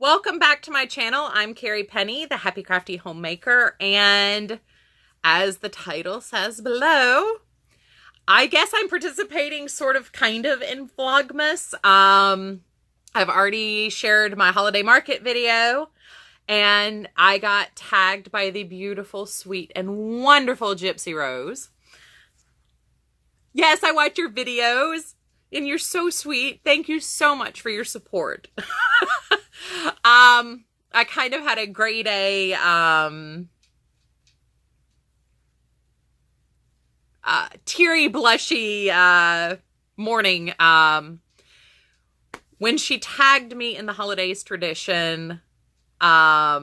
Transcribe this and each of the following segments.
Welcome back to my channel. I'm Carrie Penny, the Happy Crafty Homemaker, and as the title says below, I guess I'm participating kind of in Vlogmas. I've already shared my holiday market video, and I got tagged by the beautiful, sweet, and wonderful Gypsy Rose. Yes, I watch your videos, and you're so sweet. Thank you so much for your support. I kind of had a grade A, teary, blushy, morning, when she tagged me in the holidays tradition. Yeah,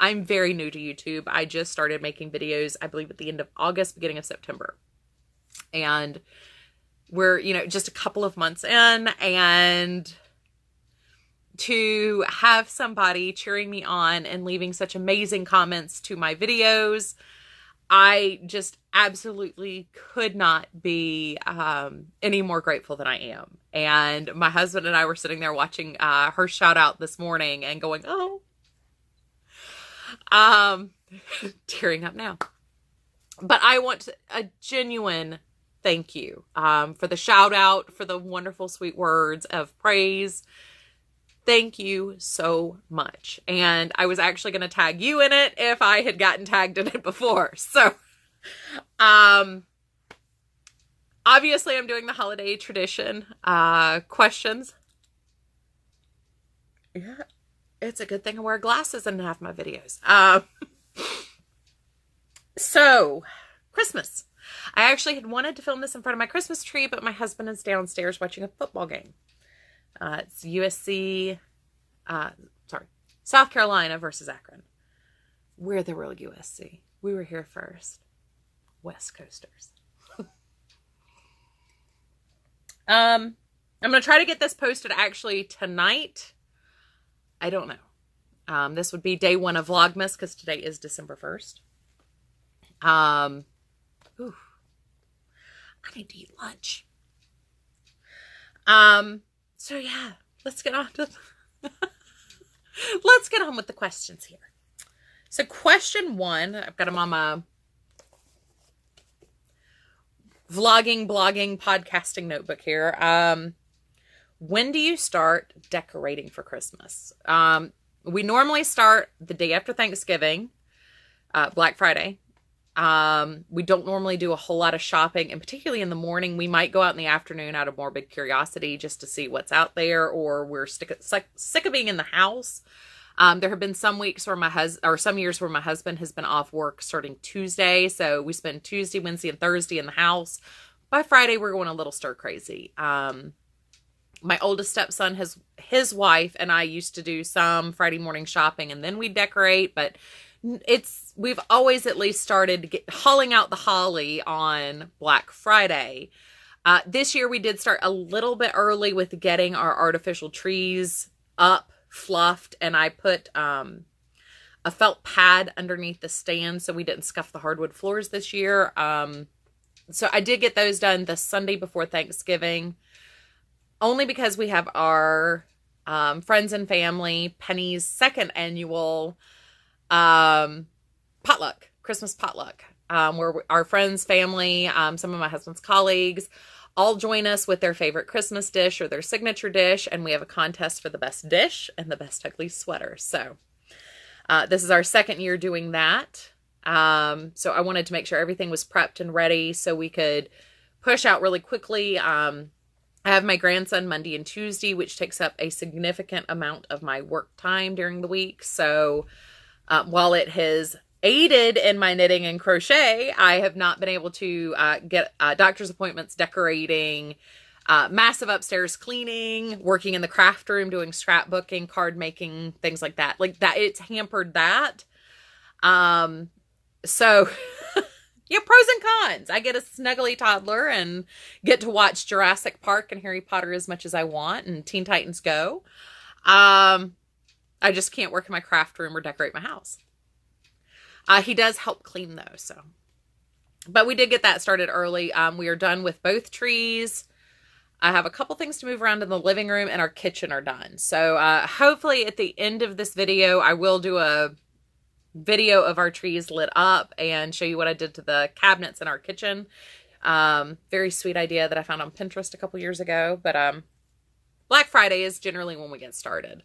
I'm very new to YouTube. I just started making videos, I believe at the end of August, beginning of September. And we're, just a couple of months in, and to have somebody cheering me on and leaving such amazing comments to my videos, I just absolutely could not be any more grateful than I am. And my husband and I were sitting there watching her shout out this morning and going, oh, tearing up now. But I want a genuine thank you for the shout out, for the wonderful, sweet words of praise. Thank you so much. And I was actually going to tag you in it if I had gotten tagged in it before. So, obviously I'm doing the holiday tradition, questions. Yeah, it's a good thing I wear glasses in half my videos. So, Christmas. I actually had wanted to film this in front of my Christmas tree, but my husband is downstairs watching a football game. It's South Carolina versus Akron. We're the real USC. We were here first. West Coasters. I'm going to try to get this posted actually tonight. I don't know. This would be day one of Vlogmas because today is December 1st. I need to eat lunch. So yeah, let's get on to let's get on with the questions here. So question one, I've got them on my vlogging, blogging, podcasting notebook here. When do you start decorating for Christmas? We normally start the day after Thanksgiving, Black Friday. We don't normally do a whole lot of shopping, and particularly in the morning. We might go out in the afternoon out of morbid curiosity just to see what's out there, or we're sick of being in the house. There have been some weeks where some years where my husband has been off work starting Tuesday, so we spend Tuesday, Wednesday, and Thursday in the house. By Friday, we're going a little stir crazy. My oldest stepson, his wife, and I used to do some Friday morning shopping, and then we decorate, but we've always at least started hauling out the holly on Black Friday. This year we did start a little bit early with getting our artificial trees up, fluffed, and I put a felt pad underneath the stand so we didn't scuff the hardwood floors this year. So I did get those done the Sunday before Thanksgiving, only because we have our friends and family, Penny's second annual Christmas potluck, where our friends, family, some of my husband's colleagues all join us with their favorite Christmas dish or their signature dish, and we have a contest for the best dish and the best ugly sweater. So this is our second year doing that. So I wanted to make sure everything was prepped and ready so we could push out really quickly. I have my grandson Monday and Tuesday, which takes up a significant amount of my work time during the week. So while it has aided in my knitting and crochet, I have not been able to get doctor's appointments, decorating, massive upstairs cleaning, working in the craft room, doing scrapbooking, card making, things like that. Like that, it's hampered that. So yeah, pros and cons. I get a snuggly toddler and get to watch Jurassic Park and Harry Potter as much as I want, and Teen Titans Go. I just can't work in my craft room or decorate my house. He does help clean though, so. But we did get that started early. We are done with both trees. I have a couple things to move around in the living room, and our kitchen are done. So hopefully at the end of this video, I will do a video of our trees lit up and show you what I did to the cabinets in our kitchen. Very sweet idea that I found on Pinterest a couple years ago. But Black Friday is generally when we get started.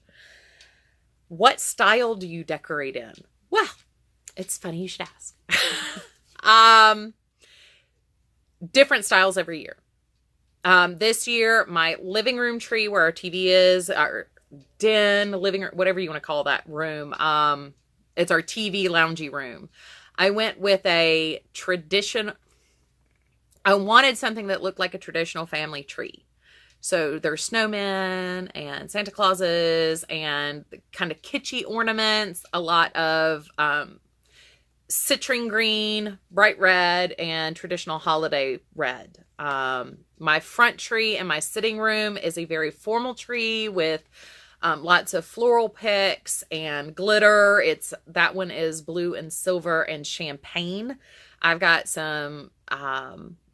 What style do you decorate in? Well, it's funny you should ask. Different styles every year. This year, my living room tree where our TV is, our den, living room, whatever you want to call that room. It's our TV loungy room. I went with a tradition. I wanted something that looked like a traditional family tree. So there's snowmen and Santa Clauses and kind of kitschy ornaments, a lot of citrine green, bright red, and traditional holiday red. My front tree in my sitting room is a very formal tree with lots of floral picks and glitter. That one is blue and silver and champagne. I've got some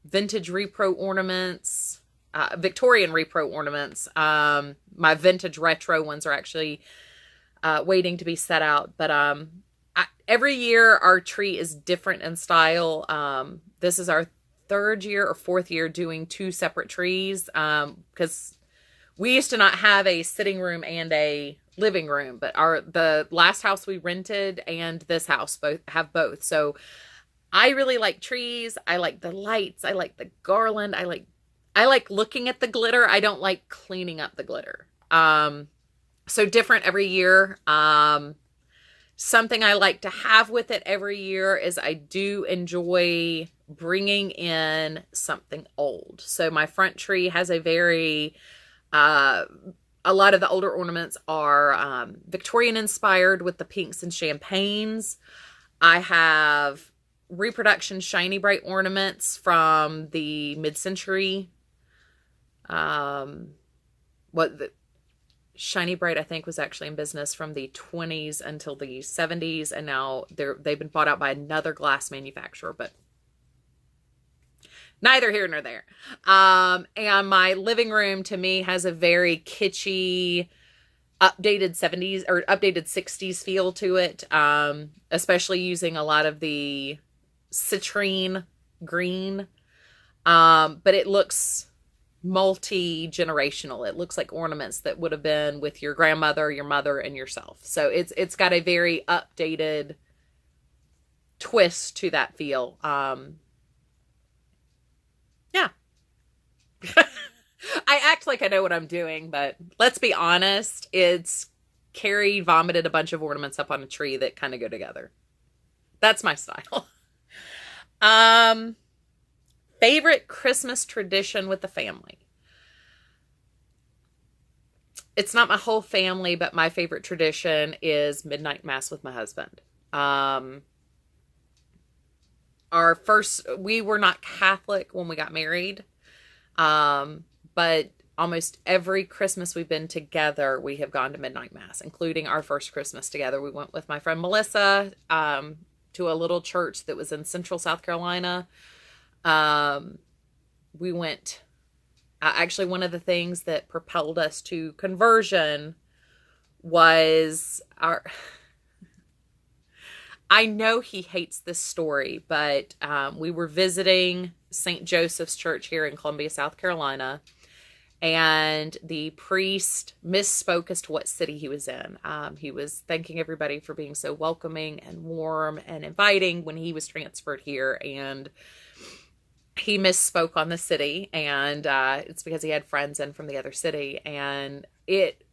vintage repro ornaments, Victorian repro ornaments. My vintage retro ones are actually waiting to be set out. But every year our tree is different in style. This is our third year or fourth year doing two separate trees, because we used to not have a sitting room and a living room, but the last house we rented and this house both have both. So I really like trees. I like the lights. I like the garland. I like looking at the glitter. I don't like cleaning up the glitter. So different every year. Something I like to have with it every year is I do enjoy bringing in something old. So my front tree has a very, a lot of the older ornaments are Victorian inspired with the pinks and champagnes. I have reproduction shiny bright ornaments from the mid-century. Shiny Bright, I think, was actually in business from the 20s until the 70s, and now they've been bought out by another glass manufacturer, but neither here nor there. And my living room, to me, has a very kitschy, updated 70s or updated 60s feel to it, especially using a lot of the citrine green, but it looks multi-generational. It looks like ornaments that would have been with your grandmother, your mother, and yourself. So it's got a very updated twist to that feel. Yeah. I act like I know what I'm doing, but let's be honest. Carrie vomited a bunch of ornaments up on a tree that kind of go together. That's my style. Favorite Christmas tradition with the family. It's not my whole family, but my favorite tradition is midnight mass with my husband. We were not Catholic when we got married. But almost every Christmas we've been together, we have gone to midnight mass, including our first Christmas together. We went with my friend Melissa, to a little church that was in central South Carolina. We went, actually one of the things that propelled us to conversion was I know he hates this story, but, we were visiting St. Joseph's Church here in Columbia, South Carolina, and the priest misspoke as to what city he was in. He was thanking everybody for being so welcoming and warm and inviting when he was transferred here, and he misspoke on the city, and it's because he had friends in from the other city, and it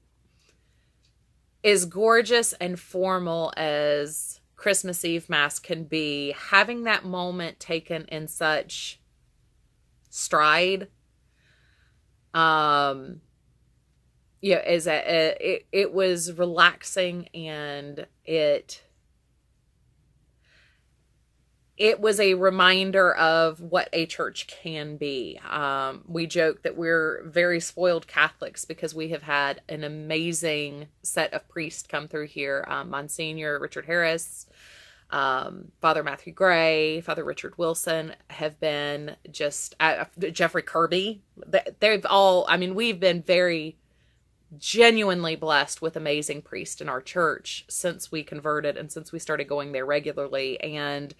is gorgeous and formal as Christmas Eve Mass can be. Having that moment taken in such stride, it was relaxing, and it was a reminder of what a church can be. We joke that we're very spoiled Catholics because we have had an amazing set of priests come through here. Monsignor Richard Harris, Father Matthew Gray, Father Richard Wilson have been just, Jeffrey Kirby. They've all, I mean, we've been very genuinely blessed with amazing priests in our church since we converted and since we started going there regularly. And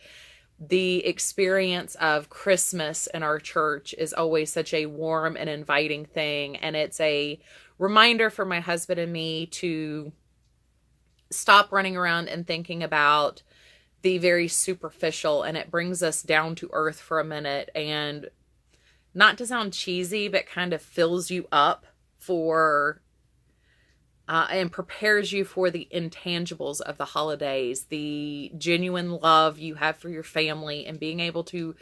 the experience of Christmas in our church is always such a warm and inviting thing. And it's a reminder for my husband and me to stop running around and thinking about the very superficial, and it brings us down to earth for a minute, and not to sound cheesy, but kind of fills you up for and prepares you for the intangibles of the holidays, the genuine love you have for your family, and being able to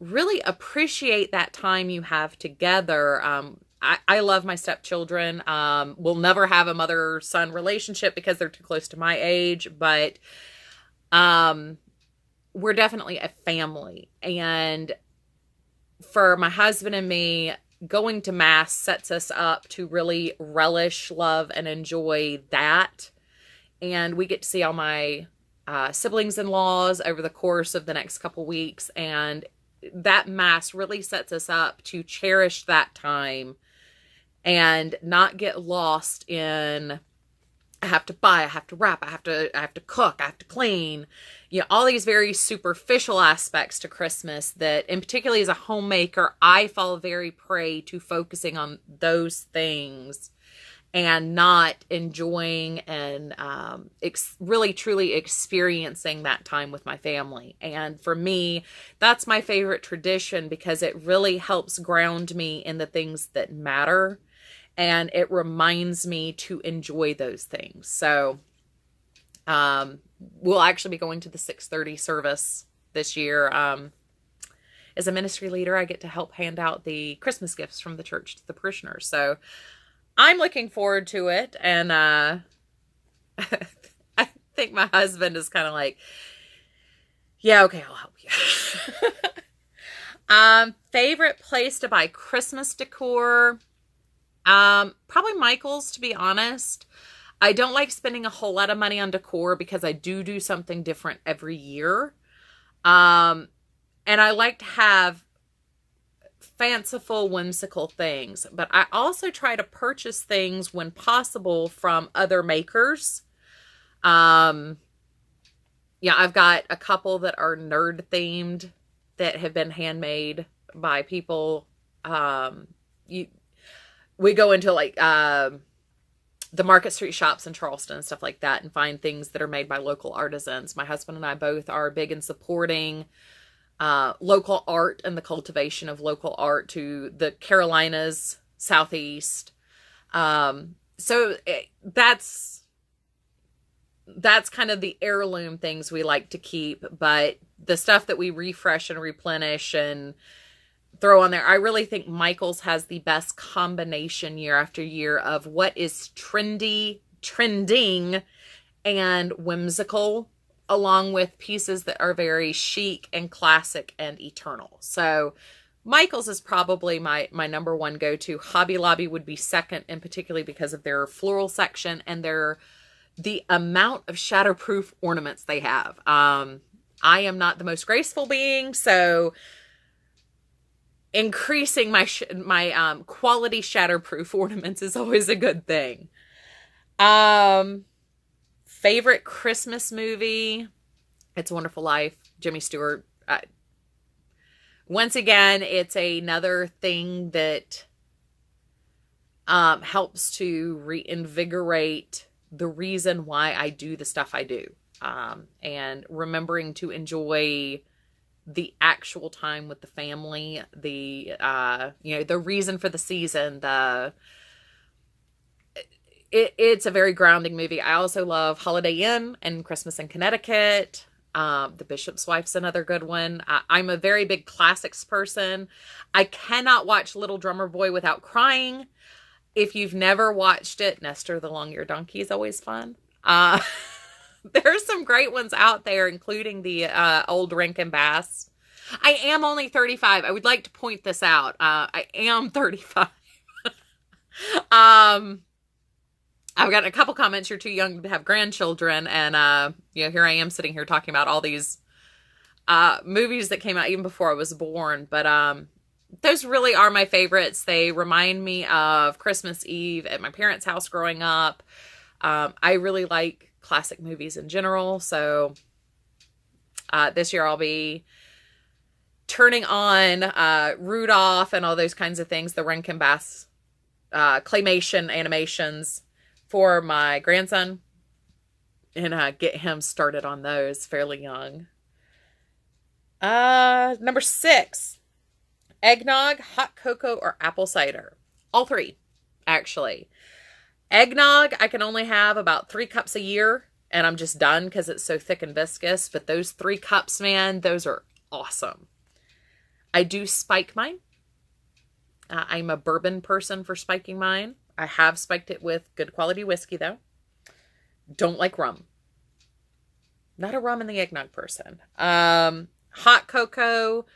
really appreciate that time you have together. I love my stepchildren. We'll never have a mother-son relationship because they're too close to my age, but we're definitely a family. And for my husband and me, going to Mass sets us up to really relish, love, and enjoy that. And we get to see all my siblings-in-laws over the course of the next couple weeks. And that Mass really sets us up to cherish that time and not get lost in, I have to buy, I have to wrap, I have to cook, I have to clean. You know, all these very superficial aspects to Christmas that, and particularly as a homemaker, I fall very prey to focusing on those things and not enjoying and really truly experiencing that time with my family. And for me, that's my favorite tradition because it really helps ground me in the things that matter. And it reminds me to enjoy those things. So we'll actually be going to the 6:30 service this year. As a ministry leader, I get to help hand out the Christmas gifts from the church to the parishioners. So I'm looking forward to it. And I think my husband is kind of like, yeah, okay, I'll help you. Favorite place to buy Christmas decor? Probably Michael's, to be honest. I don't like spending a whole lot of money on decor because I do something different every year. And I like to have fanciful, whimsical things, but I also try to purchase things when possible from other makers. Yeah, I've got a couple that are nerd themed that have been handmade by people. We go into like the Market Street shops in Charleston and stuff like that and find things that are made by local artisans. My husband and I both are big in supporting local art and the cultivation of local art to the Carolinas, Southeast. So that's kind of the heirloom things we like to keep, but the stuff that we refresh and replenish and throw on there, I really think Michael's has the best combination year after year of what is trending, and whimsical, along with pieces that are very chic and classic and eternal. So Michael's is probably my number one go-to. Hobby Lobby would be second, and particularly because of their floral section and the amount of shatterproof ornaments they have. I am not the most graceful being, so increasing my quality shatterproof ornaments is always a good thing. Favorite Christmas movie? It's a Wonderful Life. Jimmy Stewart. Once again, it's another thing that helps to reinvigorate the reason why I do the stuff I do. And remembering to enjoy the actual time with the family, the reason for the season, it's a very grounding movie. I also love Holiday Inn and Christmas in Connecticut. The Bishop's Wife's another good one. I'm a very big classics person. I cannot watch Little Drummer Boy without crying. If you've never watched it, Nestor the Long-Eared Donkey is always fun. There's some great ones out there, including the old Rankin Bass. I am only 35. I would like to point this out. I am 35. I've gotten a couple comments, you're too young to have grandchildren. And, here I am sitting here talking about all these movies that came out even before I was born. But those really are my favorites. They remind me of Christmas Eve at my parents' house growing up. I really like classic movies in general. So this year I'll be turning on Rudolph and all those kinds of things, the Rankin Bass claymation animations for my grandson, and get him started on those fairly young. Number 6, eggnog, hot cocoa, or apple cider. All three, actually. Eggnog, I can only have about 3 cups a year, and I'm just done because it's so thick and viscous. But those 3 cups, man, those are awesome. I do spike mine. I'm a bourbon person for spiking mine. I have spiked it with good quality whiskey, though. Don't like rum. Not a rum in the eggnog person. Hot cocoa,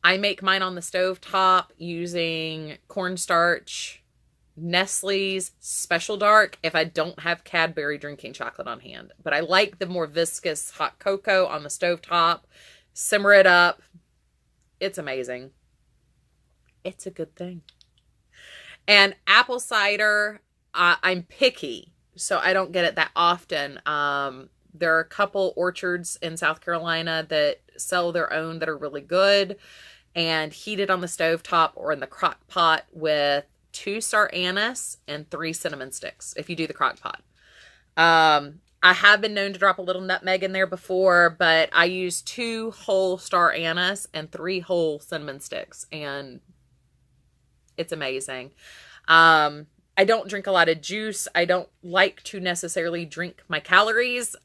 I make mine on the stove top using cornstarch, Nestle's Special Dark, if I don't have Cadbury drinking chocolate on hand. But I like the more viscous hot cocoa on the stove top. Simmer it up. It's amazing. It's a good thing. And apple cider, I'm picky, so I don't get it that often. There are a couple orchards in South Carolina that sell their own that are really good, and heated on the stovetop or in the crock pot with 2 star anise and 3 cinnamon sticks, if you do the crock pot. I have been known to drop a little nutmeg in there before, but I use 2 whole star anise and 3 whole cinnamon sticks, and it's amazing. I don't drink a lot of juice. I don't like to necessarily drink my calories,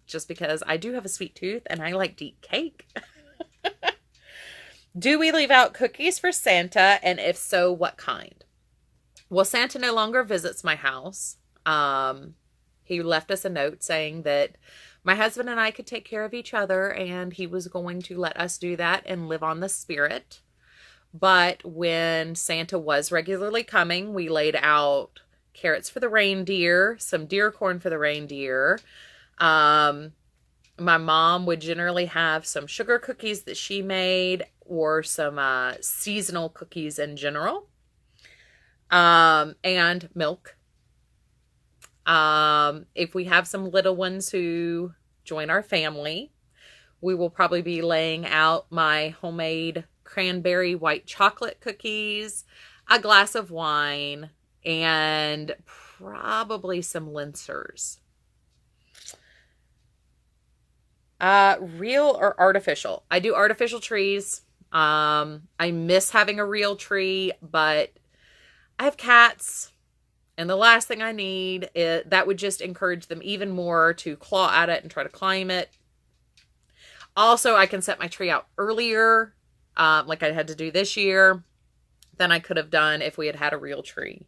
just because I do have a sweet tooth and I like to eat cake. Do we leave out cookies for Santa? And if so, what kind? Well, Santa no longer visits my house. He left us a note saying that my husband and I could take care of each other, and he was going to let us do that and live on the spirit. But when Santa was regularly coming, we laid out carrots for the reindeer, some deer corn for the reindeer. My mom would generally have some sugar cookies that she made, or some seasonal cookies in general, and milk. If we have some little ones who join our family, we will probably be laying out my homemade cranberry white chocolate cookies, a glass of wine, and probably some Lincers. Real or artificial? I do artificial trees. I miss having a real tree, but I have cats, and the last thing I need is that would just encourage them even more to claw at it and try to climb it. Also, I can set my tree out earlier, like I had to do this year, than I could have done if we had had a real tree.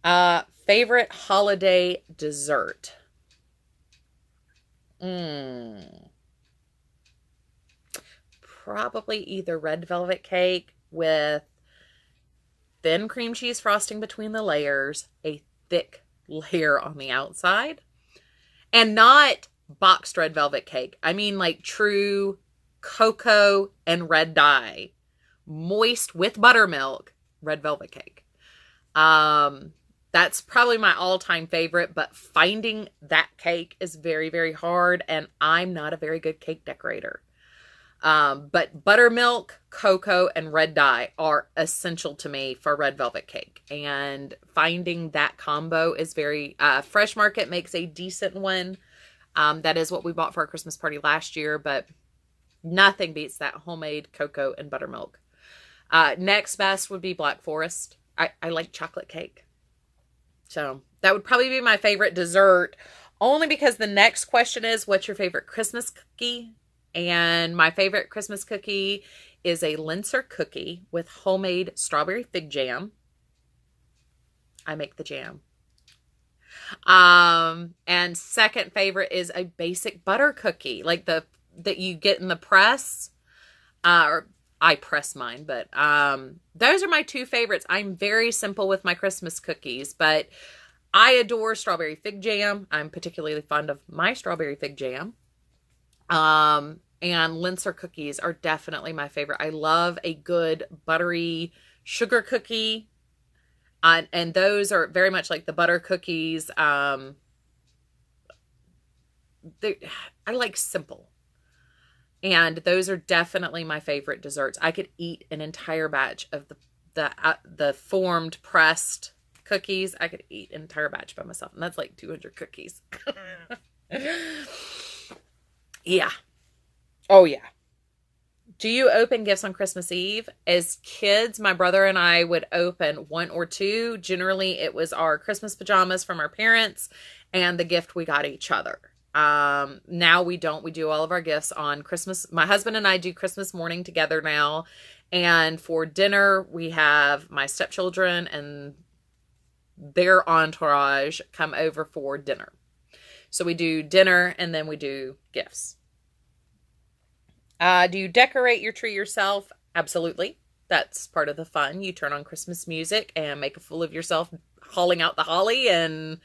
Favorite holiday dessert? Probably either red velvet cake with thin cream cheese frosting between the layers, a thick layer on the outside, and not boxed red velvet cake. I mean like true cocoa and red dye, moist with buttermilk red velvet cake. That's probably my all-time favorite, but finding that cake is very, very hard, and I'm not a very good cake decorator. But buttermilk, cocoa, and red dye are essential to me for red velvet cake. And finding that combo is very, Fresh Market makes a decent one. That is what we bought for our Christmas party last year, but nothing beats that homemade cocoa and buttermilk. Next best would be Black Forest. I like chocolate cake. So that would probably be my favorite dessert, only because the next question is, what's your favorite Christmas cookie? And my favorite Christmas cookie is a Linzer cookie with homemade strawberry fig jam. I make the jam. And second favorite is a basic butter cookie, like that you get in the press. Or I press mine, but those are my 2 favorites. I'm very simple with my Christmas cookies, but I adore strawberry fig jam. I'm particularly fond of my strawberry fig jam. And Linzer cookies are definitely my favorite. I love a good buttery sugar cookie. And those are very much like the butter cookies. I like simple. And those are definitely my favorite desserts. I could eat an entire batch of the formed pressed cookies. I could eat an entire batch by myself. And that's like 200 cookies. Yeah. Oh, yeah. Do you open gifts on Christmas Eve? As kids, my brother and I would open one or two. Generally, it was our Christmas pajamas from our parents and the gift we got each other. Now we don't. We do all of our gifts on Christmas. My husband and I do Christmas morning together now. And for dinner, we have my stepchildren and their entourage come over for dinner. So we do dinner and then we do gifts. Do you decorate your tree yourself? Absolutely. That's part of the fun. You turn on Christmas music and make a fool of yourself hauling out the holly and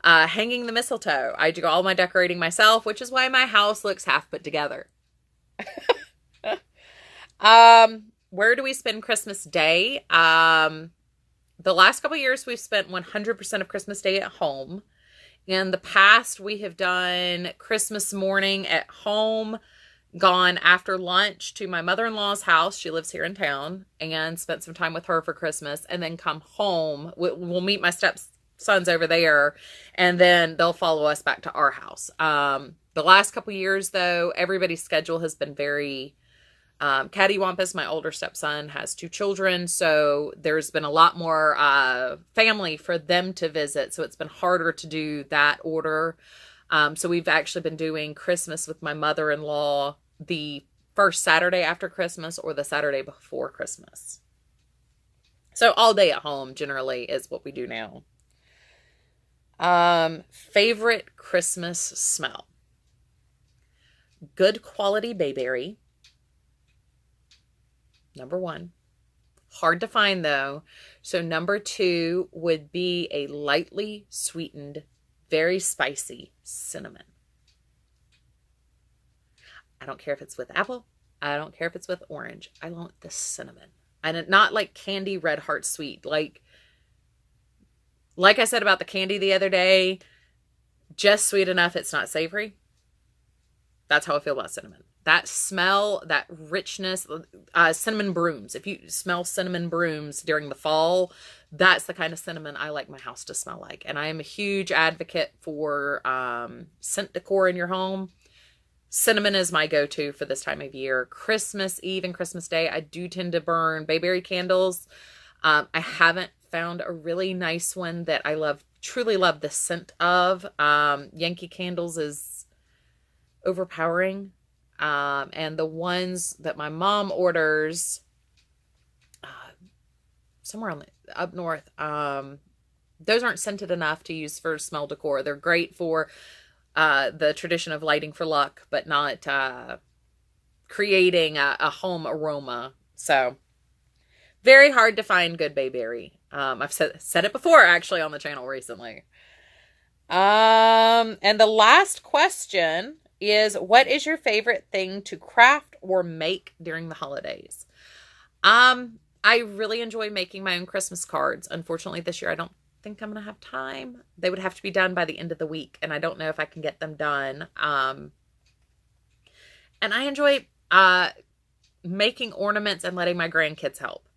hanging the mistletoe. I do all my decorating myself, which is why my house looks half put together. Where do we spend Christmas Day? The last couple of years, we've spent 100% of Christmas Day at home. In the past, we have done Christmas morning at home, gone after lunch to my mother-in-law's house. She lives here in town, and spent some time with her for Christmas, and then come home. We'll meet my stepsons over there, and then they'll follow us back to our house. The last couple years, though, everybody's schedule has been very cattywampus. My older stepson has 2 children, so there's been a lot more family for them to visit, so it's been harder to do that order. So we've actually been doing Christmas with my mother-in-law the first Saturday after Christmas or the Saturday before Christmas. So all day at home generally is what we do now. Favorite Christmas smell? Good quality bayberry. Number 1. Hard to find though. So number 2 would be a lightly sweetened, very spicy cinnamon. I don't care if it's with apple. I don't care if it's with orange. I want the cinnamon. And not like candy red heart sweet. Like I said about the candy the other day, just sweet enough it's not savory. That's how I feel about cinnamon. That smell, that richness, cinnamon brooms. If you smell cinnamon brooms during the fall, that's the kind of cinnamon I like my house to smell like. And I am a huge advocate for scent decor in your home. Cinnamon is my go-to for this time of year. Christmas Eve and Christmas Day, I do tend to burn bayberry candles. I haven't found a really nice one that I truly love the scent of. Yankee Candles is overpowering. And the ones that my mom orders somewhere up north, those aren't scented enough to use for smell decor. They're great for the tradition of lighting for luck, but not creating a home aroma. So very hard to find good bayberry. I've said it before actually on the channel recently. And the last question is, what is your favorite thing to craft or make during the holidays? I really enjoy making my own Christmas cards. Unfortunately, this year I don't think I'm going to have time. They would have to be done by the end of the week, and I don't know if I can get them done. And I enjoy making ornaments and letting my grandkids help.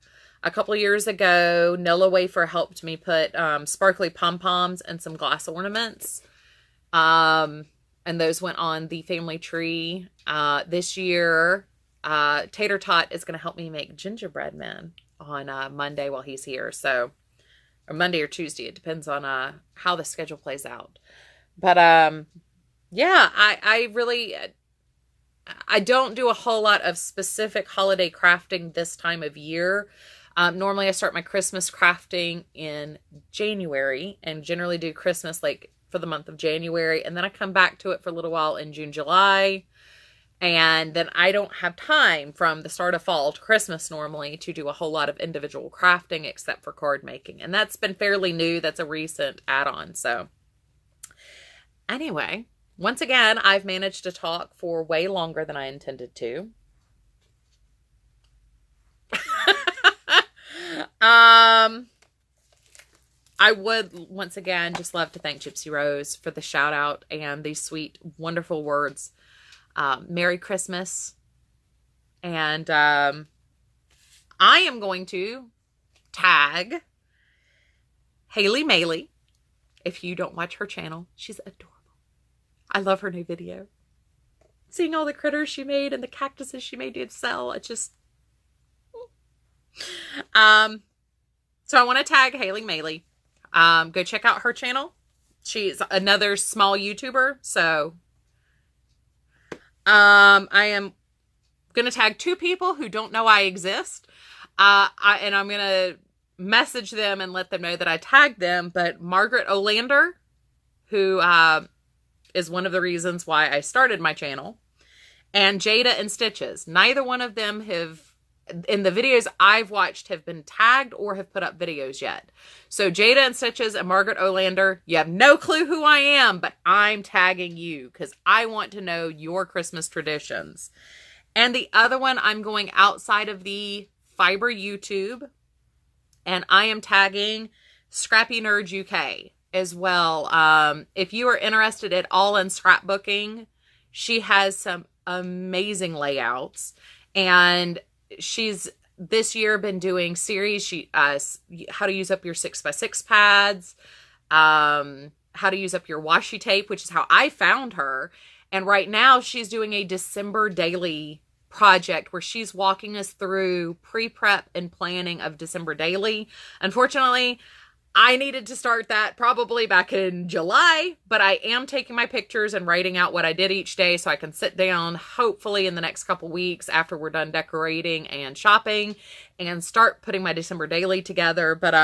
A couple of years ago, Nola Wafer helped me put sparkly pom-poms and some glass ornaments. And those went on the family tree. This year, Tater Tot is going to help me make gingerbread men on Monday while he's here. So, or Monday or Tuesday. It depends on how the schedule plays out. But yeah, I really, I don't do a whole lot of specific holiday crafting this time of year. Normally I start my Christmas crafting in January and generally do Christmas like for the month of January. And then I come back to it for a little while in June, July. And then I don't have time from the start of fall to Christmas normally to do a whole lot of individual crafting except for card making. And that's been fairly new. That's a recent add-on. So anyway, once again, I've managed to talk for way longer than I intended to. I would once again just love to thank Gypsy Rose for the shout out and these sweet, wonderful words. Merry Christmas. And I am going to tag Haley Maley. If you don't watch her channel, she's adorable. I love her new video. Seeing all the critters she made and the cactuses she made to sell, it just... So I want to tag Haley Maley. Go check out her channel. She's another small YouTuber, so... I am going to tag 2 people who don't know I exist. And I'm going to message them and let them know that I tagged them. But Margaret Olander, who is one of the reasons why I started my channel, and Jada and Stitches. Neither one of them have, in the videos I've watched, have been tagged or have put up videos yet. So Jada and Stitches and Margaret Olander, you have no clue who I am, but I'm tagging you because I want to know your Christmas traditions. And the other one, I'm going outside of the Fiber YouTube, and I am tagging Scrappy Nerd UK as well. If you are interested at all in scrapbooking, she has some amazing layouts, and she's this year been doing series. How to use up your 6x6 pads, how to use up your washi tape, which is how I found her. And right now she's doing a December daily project where she's walking us through pre-prep and planning of December daily. Unfortunately, I needed to start that probably back in July, but I am taking my pictures and writing out what I did each day so I can sit down, hopefully in the next couple weeks after we're done decorating and shopping, and start putting my December daily together. But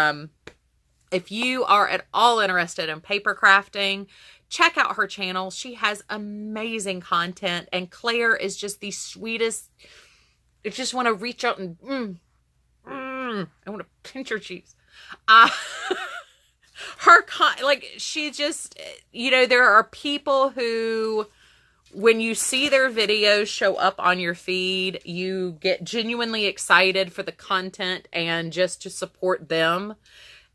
if you are at all interested in paper crafting, check out her channel. She has amazing content, and Claire is just the sweetest. I just want to reach out and I want to pinch her cheeks. She just, there are people who, when you see their videos show up on your feed, you get genuinely excited for the content and just to support them.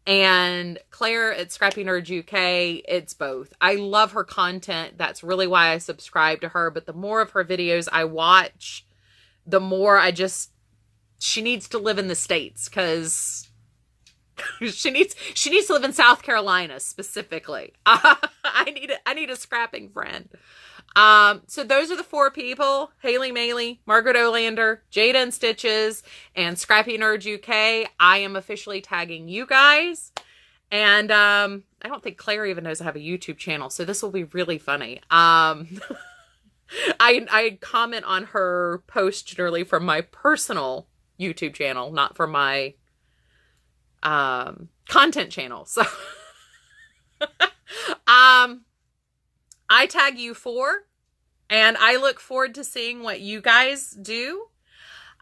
And Claire at Scrappy Nerd UK, it's both. I love her content. That's really why I subscribe to her. But the more of her videos I watch, the more she needs to live in the States, because she needs to live in South Carolina specifically. I need a scrapping friend. So those are the 4 people: Haley Maley, Margaret Olander, Jada and Stitches, and Scrappy Nerd UK. I am officially tagging you guys. And I don't think Claire even knows I have a YouTube channel, so this will be really funny. I comment on her post generally from my personal YouTube channel, not from my content channel. So I tag you 4, and I look forward to seeing what you guys do.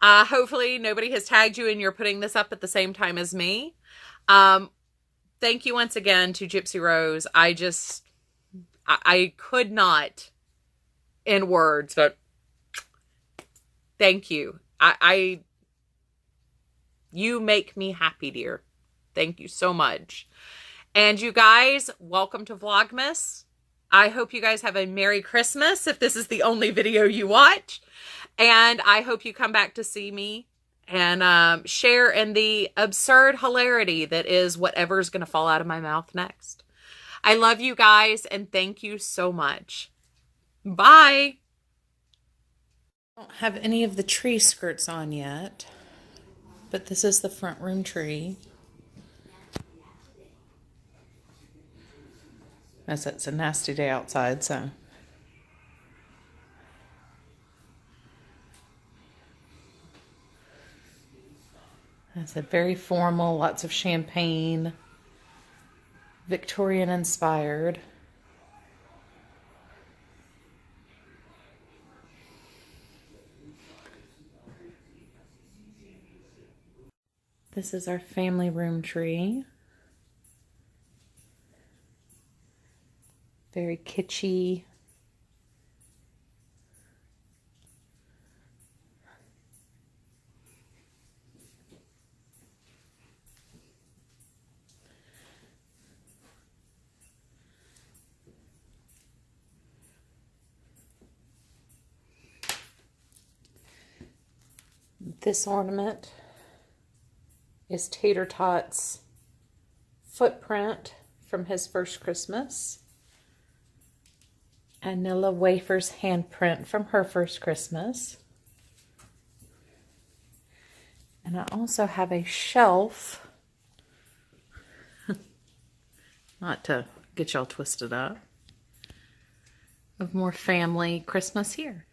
Hopefully nobody has tagged you and you're putting this up at the same time as me. Thank you once again to Gypsy Rose. I could not in words, but thank you. You make me happy, dear. Thank you so much. And you guys, welcome to Vlogmas. I hope you guys have a Merry Christmas if this is the only video you watch. And I hope you come back to see me and share in the absurd hilarity that is whatever's going to fall out of my mouth next. I love you guys, and thank you so much. Bye. I don't have any of the tree skirts on yet, but this is the front room tree. As it's a nasty day outside, so. I said very formal, lots of champagne, Victorian inspired. This is our family room tree. Very kitschy. This ornament is Tater Tot's footprint from his first Christmas. And Nilla Wafer's handprint from her first Christmas. And I also have a shelf, not to get y'all twisted up, of more family Christmas here.